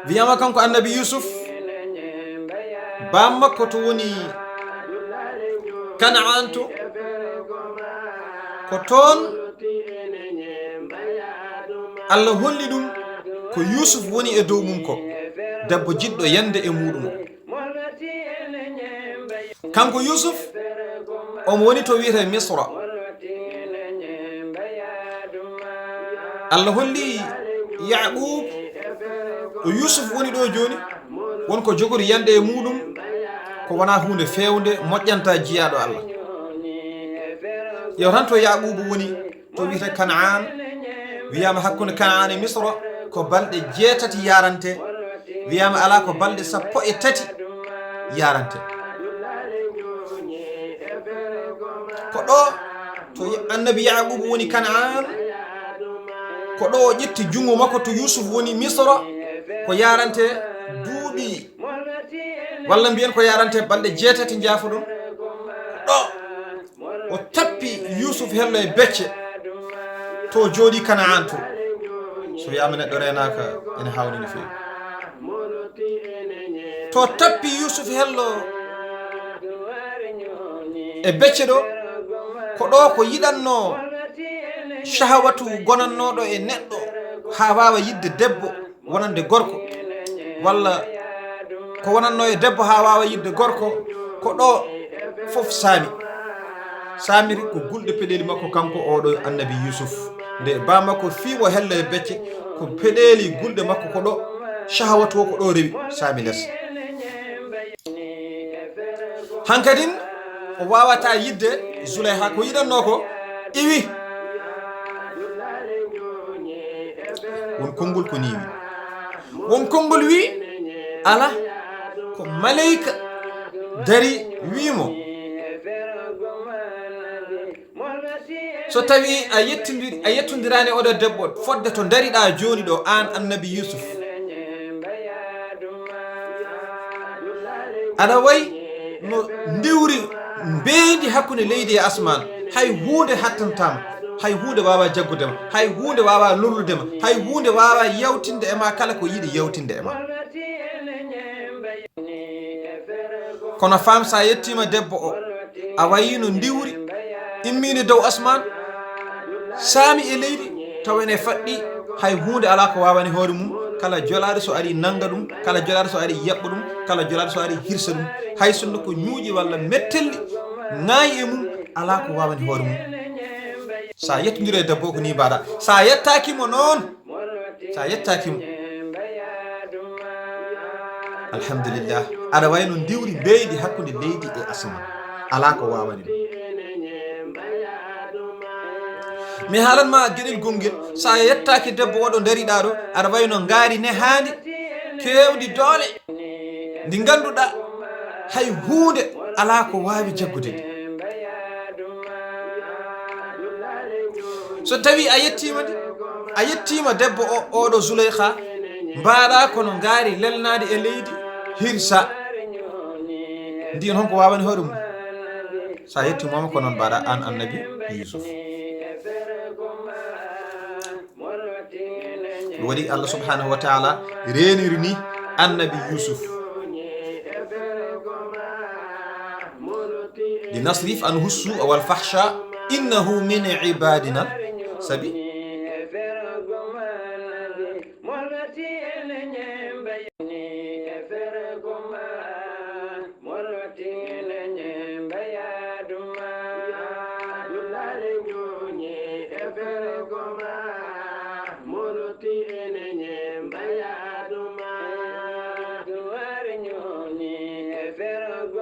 wiyama kanko annabi Yusuf bam makko to woni Kanaan to ko toon Allah holli ɗum ko Yusuf woni e dow mum ko debbo jiɗɗo yande e muɗum kanko Yusuf omo woni to wiyete Misra. Allah holli Yaqub o Yusuf woni ɗo joni wonko jogori yande e muɗum ko wona hunde fewnde moƴƴanta jiyaɗo Allah. Yew tan to Yaqub woni to wiyete Kanaan, wiyama hakkunde Kanaan e Misra ko balɗe 8 yarante, wiyama ala ko balɗe 13 yarante. Ko ɗo to annabi Yaqub woni Kanaan, ko ɗo o ƴetti jungo makko to Yusuf woni Misra ko yarante duuɓi walla mbiyen ko yarante balɗe 8 jaafa ɗum. Ɗo o tappi Yusuf hello e becce to jooɗi Kanaan to. So wiyama neɗɗo renaka ene hawni no fewi. To tappi Yusuf hello e becce ɗo ko ɗo ko yiɗanno shahawatu gonannoɗo e neɗɗo ha wawa yidde debbo wonande gorko, walla ko wonanno e debbo ha wawa yidde gorko, ko ɗo fof samiri ko gulɗe peɗeli makko kanko oɗo annabi Yusuf. Nde ba makko fiimo hello e becce ko peɗeli gulɗe makko ko ɗo shahawatu o ko ɗo rewi sami less. Hankadin o wawata yidde Zuleyha, ko yiɗanno ko iwi won konngol ko niwi, won konngol wi ala ko maleyka dari wimo so tawi a yettodirani oɗo debbo fodde to dariɗa joni ɗo an annabi Yusuf, aɗa way no ndiwri beedi hakkunde leydi e asman, hay hunde hattantama, hay hunde wawa jaggudema, hay hunde wawa lolludema, hay hunde wawa yewtinde e ma kala ko yiɗi yewtinde e ma. Kono fam sa yettima debbo o a wayino ndiwri immini dow asman saami e leydi tawene faɗɗi, hay hunde ala ko wawani hoore mum. Kala jolaɗo so ari nanga ɗum, kala jolaɗo so ari yaɓɓa ɗum, kala jolaɗo so ari hirsa ɗum, hay sonno ko ñuuƴi walla mettelli ŋaayi e mum ala ko wawani hoore mum. Sa yettodiri e debbo ko ni mbaɗa, sa yettakimo noon, sa yettakimo alhamdulillah aɗa wayno ndiwri beydi hakkude leydi e asman, ala ko wawani ɗum. mi haalanma gueɗel gongel, sa yettaki debbo oɗo dariɗa ɗo aɗa wayno ngaari nehandi kewdi doole ndi ganduɗa hay hunde ala ko wawi jaggude ndi. So tawi a yettima debbo oɗo Zuleyha mbaɗa kono ngaari lelnadi e leydi hirsa, ndiyan honko wawani hoore mum. Sa yettimoma ko noon mbaɗa an annabi Yusuf. waɗi Allah subhanahu wa ta'ala reniri ni annabi Yusuf linasrif anhu as-su'a wal fahsha innahu min ibadina sabi